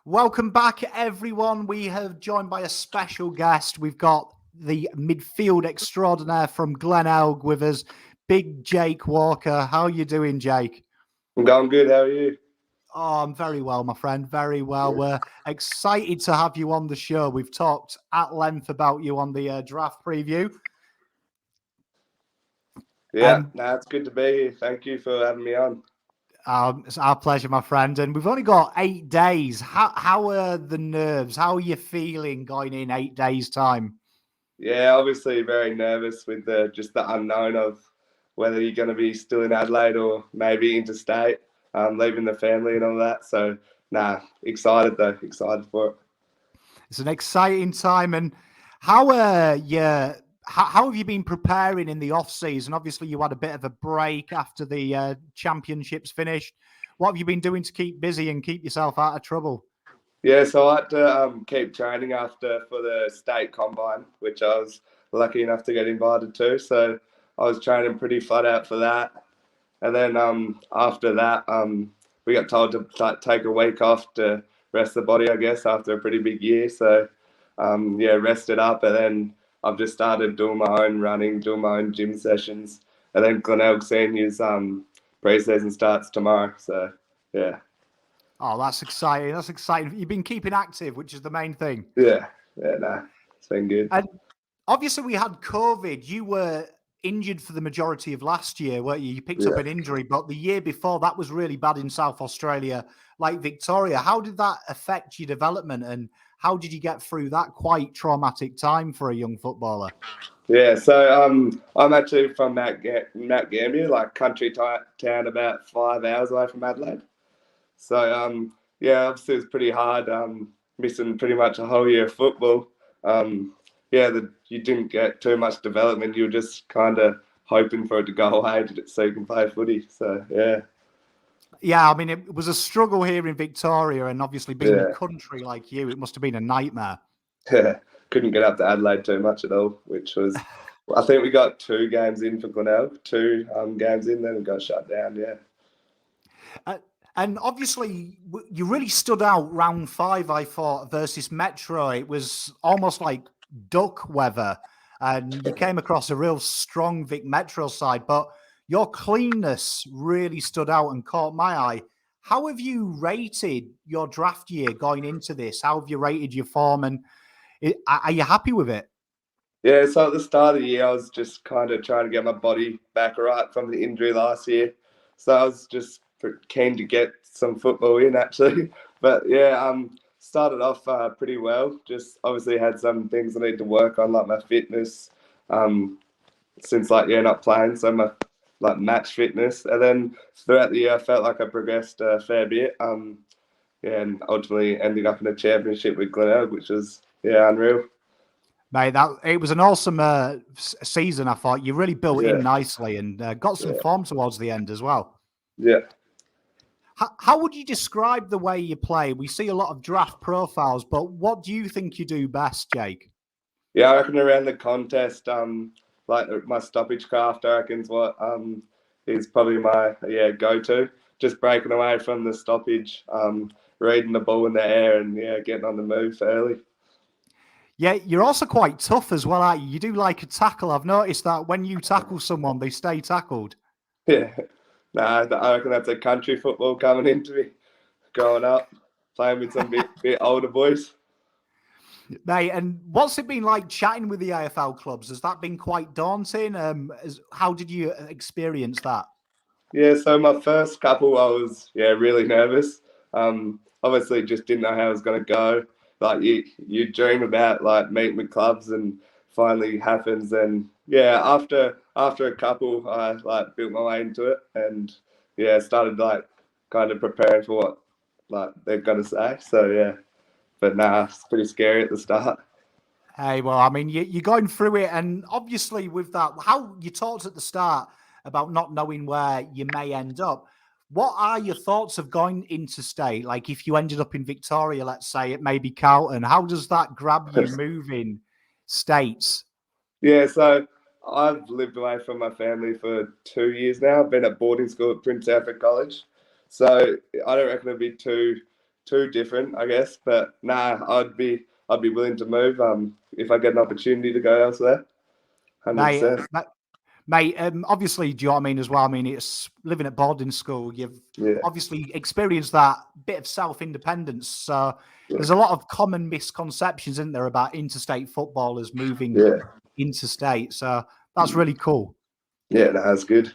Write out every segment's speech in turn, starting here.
Welcome back, everyone. We have joined by a special guest. We've got the midfield extraordinaire from GlenLhawk with us, Big Jake Walker. How are you doing, Jake? I'm going good. How are you? Oh, I'm very well, my friend. Very well. We're excited to have you on the show. We've talked at length about you on the draft preview. Yeah, it's good to be here. Thank you for having me on. It's our pleasure, my friend. And we've only got 8 days. How are the nerves? How are you feeling going in 8 days' time? Yeah, obviously very nervous with just the unknown of whether you're going to be still in Adelaide or maybe interstate, leaving the family and all that. So, excited though. Excited for it. It's an exciting time. And how have you been preparing in the off season? Obviously, you had a bit of a break after the championships finished. What have you been doing to keep busy and keep yourself out of trouble? Yeah, so I had to keep training for the state combine, which I was lucky enough to get invited to. So I was training pretty flat out for that. And then after that, we got told to take a week off to rest the body, I guess, after a pretty big year. So, rested up. And then I've just started doing my own running, doing my own gym sessions. And then GlenLhawk Seniors pre-season starts tomorrow. So, yeah. Oh, that's exciting. That's exciting. You've been keeping active, which is the main thing. Yeah, it's been good. And obviously we had COVID. You were injured for the majority of last year, weren't you? You picked up an injury, but the year before that was really bad in South Australia, like Victoria. How did that affect your development and how did you get through that quite traumatic time for a young footballer? Yeah, so I'm actually from Mount Gambier, like country town about 5 hours away from Adelaide. So, obviously it was pretty hard missing pretty much a whole year of football. You didn't get too much development. You were just kind of hoping for it to go away so you can play footy. So, yeah. Yeah, I mean, it was a struggle here in Victoria and obviously being a country like you, it must have been a nightmare. Yeah, couldn't get up to Adelaide too much at all, which was, I think we got 2 games in for GlenLhawk, 2 games in, then it got shut down, And obviously, you really stood out round 5, I thought, versus Metro. It was almost like duck weather. And you came across a real strong Vic Metro side. But your cleanness really stood out and caught my eye. How have you rated your draft year going into this? How have you rated your form? And are you happy with it? Yeah, so at the start of the year, I was just kind of trying to get my body back right from the injury last year. So I was just keen to get some football in, actually. But, started off pretty well. Just obviously had some things I need to work on, like my fitness, since, not playing. So my, match fitness. And then throughout the year, I felt like I progressed a fair bit. And ultimately ended up in a championship with GlenLhawk, which was, unreal. Mate, it was an awesome season, I thought. You really built in nicely and got some form towards the end as well. Yeah. How would you describe the way you play? We see a lot of draft profiles, but what do you think you do best, Jake? Yeah, I reckon around the contest, my stoppage craft, I reckon is what is probably my go-to. Just breaking away from the stoppage, reading the ball in the air and, getting on the move early. Yeah, you're also quite tough as well, aren't you? You do like a tackle. I've noticed that when you tackle someone, they stay tackled. Yeah. I reckon that's a country football coming into me, growing up, playing with some bit older boys. Mate, and what's it been like chatting with the AFL clubs? Has that been quite daunting? How did you experience that? Yeah, so my first couple, I was really nervous. Obviously, just didn't know how it was going to go. Like you dream about meeting with clubs, and finally happens. And after a couple, I built my way into it, and started kind of preparing for what they're going to say. So but it's pretty scary at the start. Hey, well, I mean, you're going through it, and obviously with that, how you talked at the start about not knowing where you may end up. What are your thoughts of going into state? Like if you ended up in Victoria, let's say, it may be Carlton. How does that grab you moving states? Yeah, so I've lived away from my family for 2 years now. I've been at boarding school at Prince Alfred College. So I don't reckon it'd be too too different, I guess. But nah, I'd be willing to move if I get an opportunity to go elsewhere. 100%. Mate, obviously, do you know what I mean as well? I mean, it's living at boarding school. You've obviously experienced that bit of self-independence. So there's a lot of common misconceptions, isn't there, about interstate footballers moving interstate. So that's really cool. Yeah, that's good.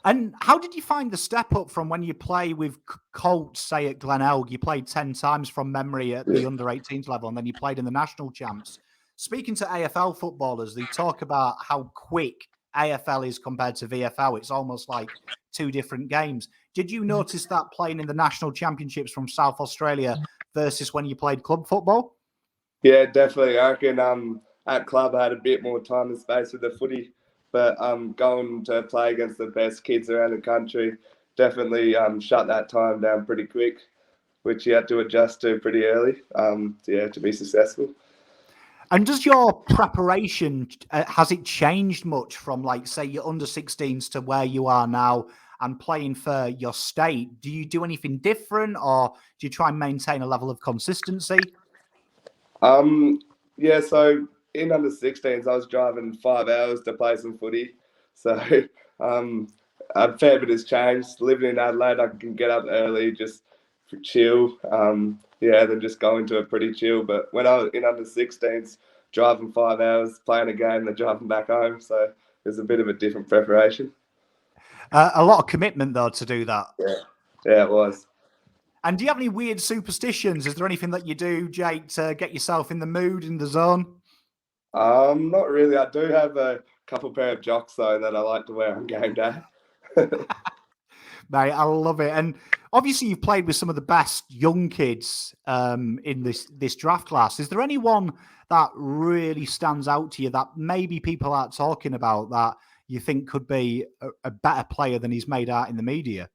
And how did you find the step up from when you play with Colts, say at Glenelg? You played 10 times from memory at the under-18s level, and then you played in the national champs. Speaking to AFL footballers, they talk about how quick AFL is compared to VFL. It's almost like two different games. Did you notice that playing in the national championships from South Australia versus when you played club football? Yeah, definitely. I reckon at club I had a bit more time and space with the footy, but going to play against the best kids around the country definitely shut that time down pretty quick, which you had to adjust to pretty early to be successful. And does your preparation, has it changed much from, like, say, your under-16s to where you are now and playing for your state? Do you do anything different, or do you try and maintain a level of consistency? Yeah, so in under-16s, I was driving 5 hours to play some footy. So a fair bit has changed. Living in Adelaide, I can get up early, just chill. Then just go into it pretty chill. But when I was in under-16s, driving 5 hours, playing a game, then driving back home. So there's a bit of a different preparation. A lot of commitment, though, to do that. Yeah, it was. And do you have any weird superstitions? Is there anything that you do, Jake, to get yourself in the mood, in the zone? Not really. I do have a couple pair of jocks, though, that I like to wear on game day. Mate, I love it. And obviously you've played with some of the best young kids in this draft class. Is there anyone that really stands out to you that maybe people aren't talking about that you think could be a better player than he's made out in the media?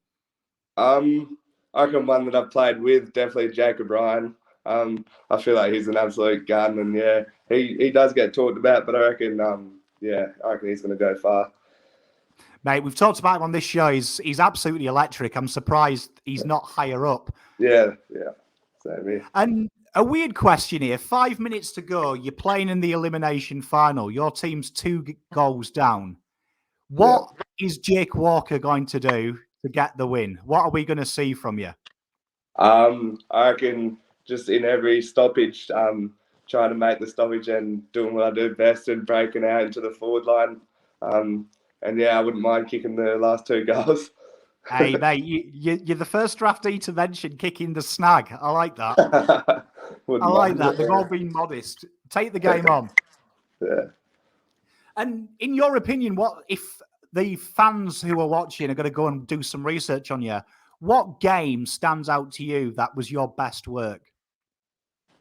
I reckon one that I've played with, definitely Jacob Ryan. I feel like he's an absolute gun, and he does get talked about, but I reckon he's going to go far. Mate, we've talked about him on this show. He's absolutely electric. I'm surprised he's not higher up. Yeah. Same here. And a weird question here. 5 minutes to go. You're playing in the elimination final. Your team's 2 goals down. What is Jake Walker going to do to get the win? What are we going to see from you? I reckon just in every stoppage, trying to make the stoppage and doing what I do best and breaking out into the forward line. I wouldn't mind kicking the last 2 goals. Hey, mate, you're the first draftee to mention kicking the snag. I like that. I like that. They've all been modest. Take the game on. Yeah. And in your opinion, what if the fans who are watching are going to go and do some research on you? What game stands out to you that was your best work?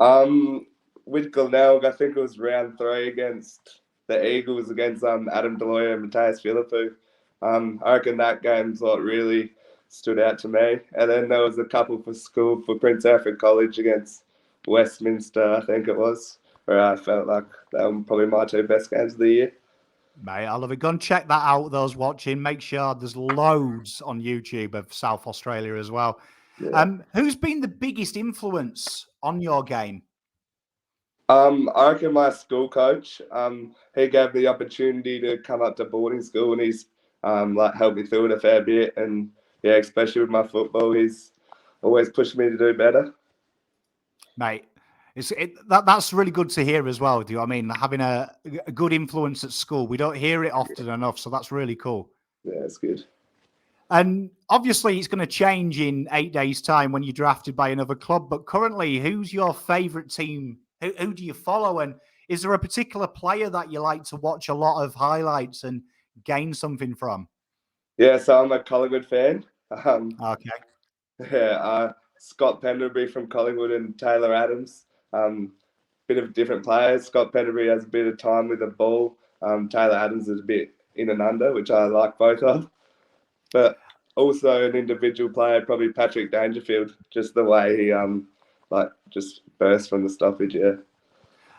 With Glenelg, I think it was round 3 against the Eagles against Adam D'Loya and Matthias Philippou. I reckon that game's what really stood out to me. And then there was a couple for school for Prince Alfred College against Westminster, I think it was, where I felt like they were probably my 2 best games of the year. Mate, I love it. Go and check that out, those watching. Make sure there's loads on YouTube of South Australia as well. Yeah. Who's been the biggest influence on your game? I reckon my school coach. He gave me the opportunity to come up to boarding school, and he's helped me through it a fair bit. And especially with my football, he's always pushed me to do better. Mate, that's really good to hear as well. Do you know what I mean? Having a good influence at school. We don't hear it often enough, so that's really cool. Yeah, it's good. And obviously it's going to change in 8 days' time when you're drafted by another club. But currently, who's your favourite team? Who do you follow? And is there a particular player that you like to watch a lot of highlights and gain something from? Yeah, so I'm a Collingwood fan. Okay. Yeah, Scott Pendlebury from Collingwood and Taylor Adams. Bit of different players. Scott Pendlebury has a bit of time with the ball. Taylor Adams is a bit in and under, which I like both of. But also an individual player, probably Patrick Dangerfield, just the way he just burst from the stoppage. Yeah,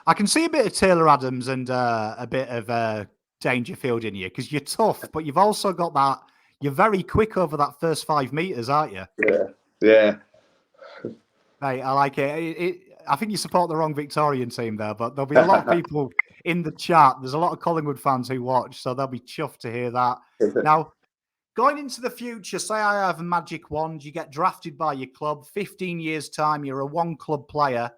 I can see a bit of Taylor Adams and a bit of Dangerfield in you because you're tough, but you've also got that. You're very quick over that first 5 meters, aren't you? Yeah. Mate, I like it. I think you support the wrong Victorian team there, but there'll be a lot of people in the chat. There's a lot of Collingwood fans who watch, so they'll be chuffed to hear that. Now, going into the future, say I have a magic wand, you get drafted by your club, 15 years' time, you're a one-club player.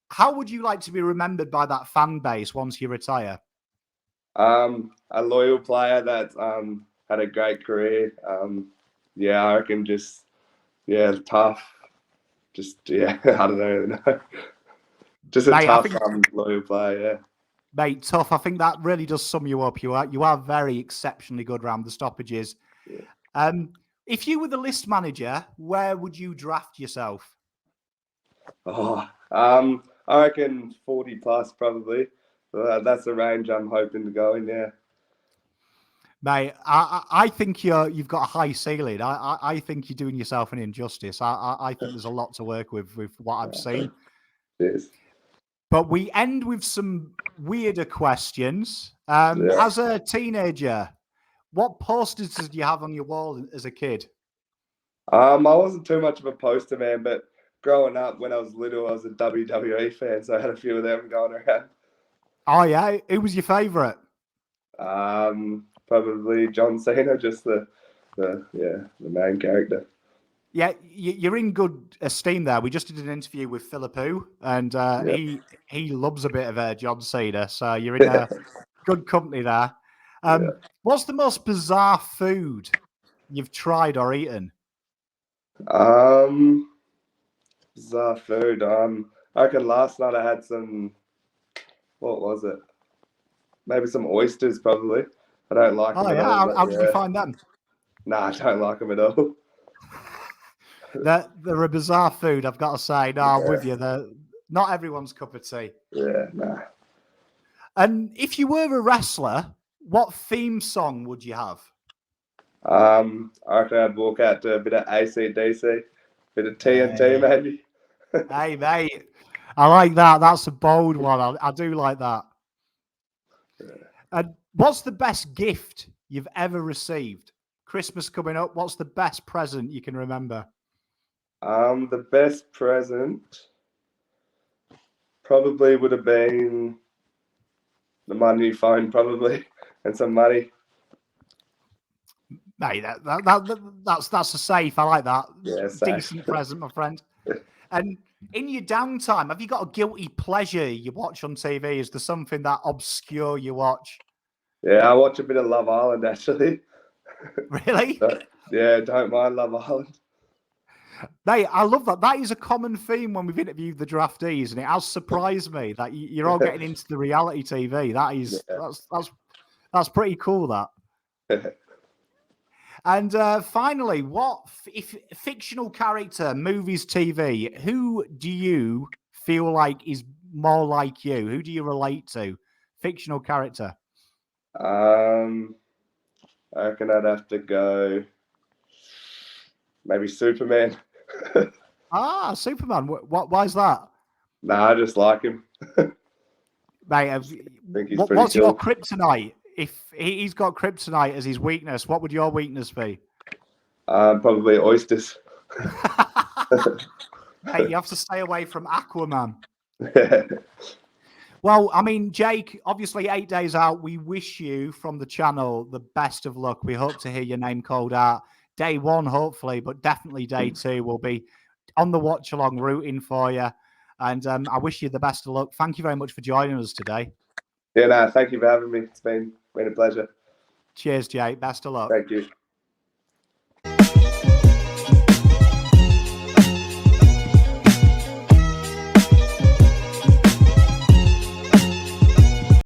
How would you like to be remembered by that fan base once you retire? A loyal player that had a great career. I reckon tough. I don't know. Just a tough, loyal player, yeah. Mate, tough. I think that really does sum you up. You are very exceptionally good around the stoppages. Yeah. If you were the list manager, where would you draft yourself? I reckon 40 plus probably. That's the range I'm hoping to go in, yeah. Mate, I think you've got a high ceiling. I think you're doing yourself an injustice. I think there's a lot to work with what I've seen. Yes. But we end with some weirder questions. As a teenager, what posters did you have on your wall as a kid? I wasn't too much of a poster man, but growing up when I was little, I was a WWE fan, so I had a few of them going around. Oh yeah, who was your favourite? Probably John Cena, just the main character. Yeah, you're in good esteem there. We just did an interview with Philippou, and he loves a bit of John Cena, so you're in good company there. What's the most bizarre food you've tried or eaten? Bizarre food. I reckon last night I had some. What was it? Maybe some oysters, probably. I don't like them at all. How did you find them? Nah, I don't like them at all. They're a bizarre food, I've got to say. No, I'm with you. They're not everyone's cup of tea. Yeah, nah. And if you were a wrestler, what theme song would you have? I reckon I'd walk out to a bit of AC/DC, bit of TNT, maybe. Hey, mate. I like that. That's a bold one. I do like that. And what's the best gift you've ever received? Christmas coming up. What's the best present you can remember? The best present probably would have been my new phone, probably, and some money. Mate, that's a safe. I like that. Yeah, decent present, my friend. And in your downtime, have you got a guilty pleasure you watch on TV? Is there something that obscure you watch? Yeah, I watch a bit of Love Island, actually. Really? Don't mind Love Island. Mate, I love that. That is a common theme when we've interviewed the draftees, and it has surprised me that you're all getting into the reality TV. That is that's pretty cool. That. And finally, what if fictional character, movies, TV? Who do you feel like is more like you? Who do you relate to? Fictional character. I reckon I'd have to go maybe Superman. Superman. Why is that? Nah, I just like him. Mate, what's your kryptonite? If he's got kryptonite as his weakness, what would your weakness be? Probably oysters. Hey, you have to stay away from Aquaman. Well, I mean, Jake, obviously 8 days out, we wish you from the channel the best of luck. We hope to hear your name called out day one, hopefully, but definitely day two. We'll be on the watch along rooting for you. And I wish you the best of luck. Thank you very much for joining us today. Yeah, thank you for having me. It's been a pleasure. Cheers, Jake. Best of luck. Thank you.